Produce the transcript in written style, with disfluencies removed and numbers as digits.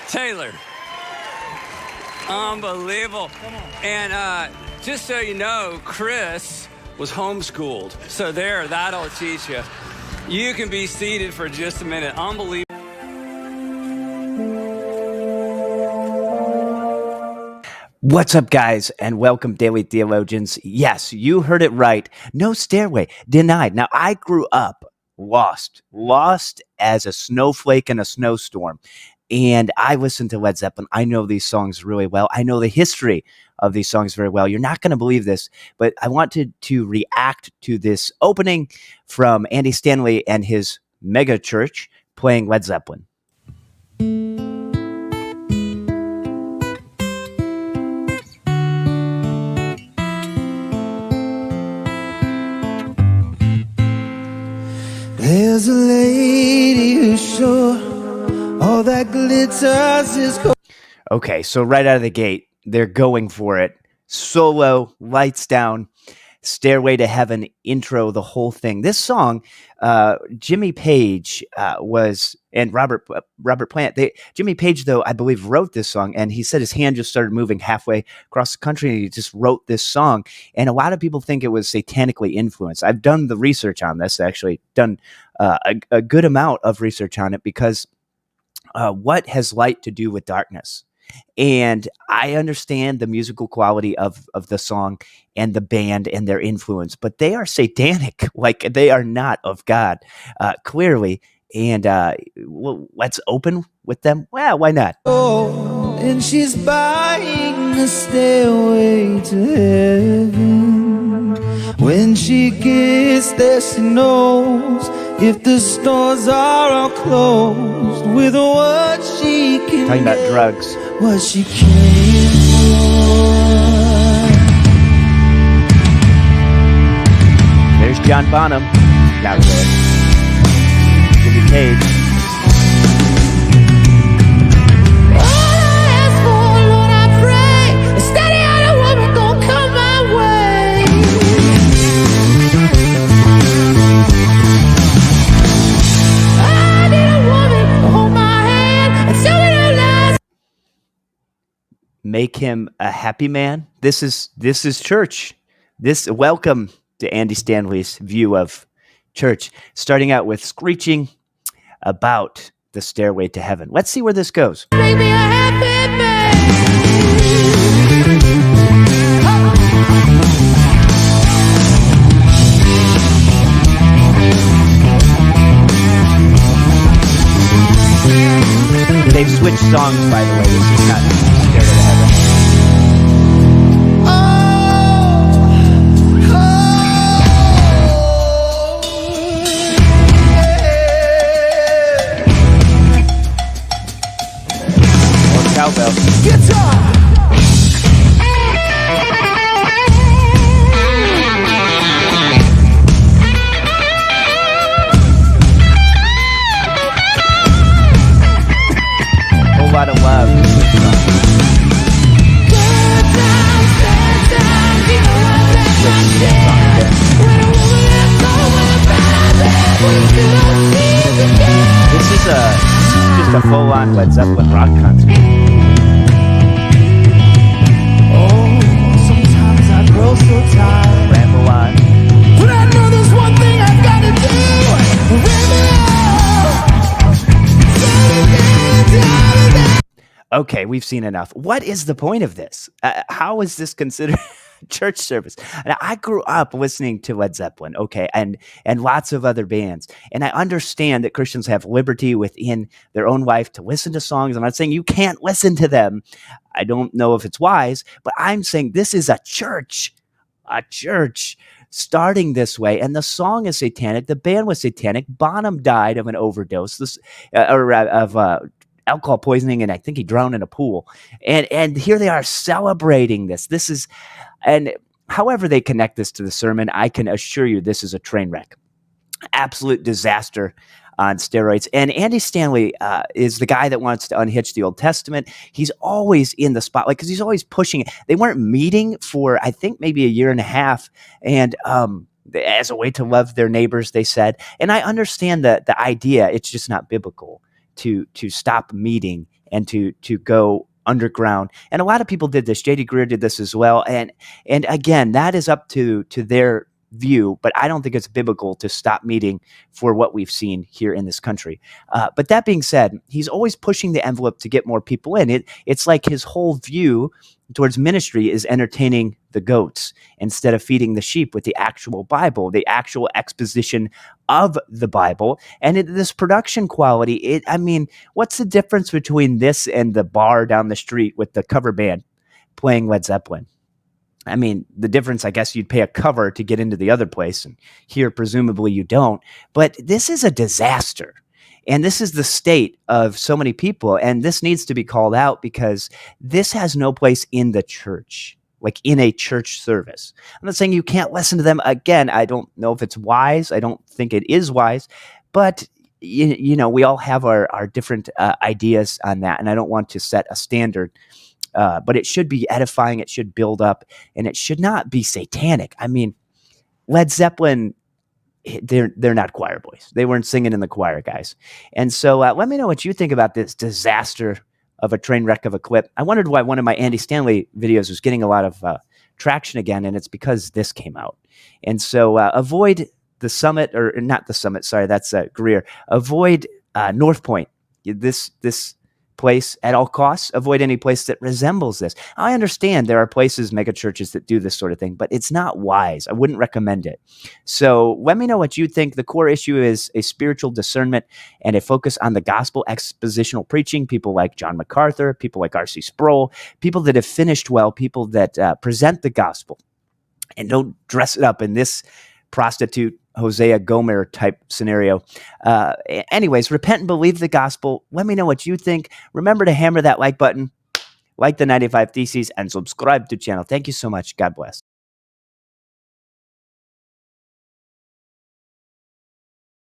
Taylor. Unbelievable. And just so you know, Chris was homeschooled. So that'll teach you. You can be seated for just a minute. Unbelievable. What's up, guys, and welcome, Daily Theologians. Yes, you heard it right. No stairway, denied. Now, I grew up lost as a snowflake in a snowstorm, and I listened to Led Zeppelin. I know these songs really well. I know the history of these songs very well. You're not going to believe this, but I wanted to react to this opening from Andy Stanley and his mega church playing Led Zeppelin. There's a lady who's sure all that glitters is gold. Okay, so right out of the gate, they're going for it. Solo, lights down, Stairway to Heaven, intro, the whole thing. This song, Jimmy Page and Robert Plant. Jimmy Page, though, I believe, wrote this song, and he said his hand just started moving halfway across the country, and he just wrote this song. And a lot of people think it was satanically influenced. I've done the research on this, actually done a good amount of research on it, because what has light to do with darkness? And I understand the musical quality of the song and the band and their influence, but they are satanic. Like, they are not of God, clearly. And let's open with them. Well, why not? Oh, and she's buying a stairway to heaven. When she gets there, she knows if the stores are all closed, with what she can Talking about get, drugs. what she came for. There's John Bonham. Not really. Jimmy Page. Make him a happy man. This is church. Welcome to Andy Stanley's view of church, starting out with screeching about the stairway to heaven. Let's see where this goes. Make me a happy man. They've switched songs, by the way. This is not Stairway to Heaven. Or cowbell. Guitar. Whole lot of love. This is just a full-on Led Zeppelin rock concert. Oh, sometimes I grow so tired. Ramble on. But I know there's one thing I've got to do. Okay, we've seen enough. What is the point of this? How is this considered church service? Now, I grew up listening to Led Zeppelin, okay, and lots of other bands. And I understand that Christians have liberty within their own life to listen to songs. I'm not saying you can't listen to them. I don't know if it's wise, but I'm saying this is a church starting this way. And the song is satanic. The band was satanic. Bonham died of an overdose, of alcohol poisoning, and I think he drowned in a pool. And here they are celebrating this. This is, and however they connect this to the sermon, I can assure you this is a train wreck. Absolute disaster on steroids. And Andy Stanley is the guy that wants to unhitch the Old Testament. He's always in the spotlight because he's always pushing it. They weren't meeting for, I think, maybe a year and a half. And as a way to love their neighbors, they said. And I understand the idea. It's just not biblical. to stop meeting and to go underground. And a lot of people did this. J.D. Greer did this as well. And again, that is up to their view, but I don't think it's biblical to stop meeting for what we've seen here in this country. But that being said, he's always pushing the envelope to get more people in. It's like his whole view towards ministry is entertaining the goats instead of feeding the sheep with the actual Bible, the actual exposition of the Bible. And this production quality, I mean, what's the difference between this and the bar down the street with the cover band playing Led Zeppelin? I mean, the difference, I guess you'd pay a cover to get into the other place, and here, presumably, you don't. But this is a disaster. And this is the state of so many people. And this needs to be called out because this has no place in the church, like in a church service. I'm not saying you can't listen to them. Again, I don't know if it's wise. I don't think it is wise. But, you know, we all have our different ideas on that. And I don't want to set a standard. But it should be edifying, it should build up, and it should not be satanic. I mean, Led Zeppelin, they're not choir boys. They weren't singing in the choir, guys. And so let me know what you think about this disaster of a train wreck of a clip. I wondered why one of my Andy Stanley videos was getting a lot of traction again, and it's because this came out. And so avoid the summit, or not the summit, sorry, that's Greer. Avoid North Point, this place at all costs. Avoid any place that resembles this. I understand there are places, mega churches, that do this sort of thing, but it's not wise. I wouldn't recommend it. So let me know what you think. The core issue is a spiritual discernment and a focus on the gospel expositional preaching. People like John MacArthur, people like R.C. Sproul, people that have finished well, people that present the gospel and don't dress it up in this prostitute Hosea Gomer type scenario. Anyways, repent and believe the gospel. Let me know what you think. Remember to hammer that like button, like the 95 Theses, and subscribe to the channel. Thank you so much. God bless.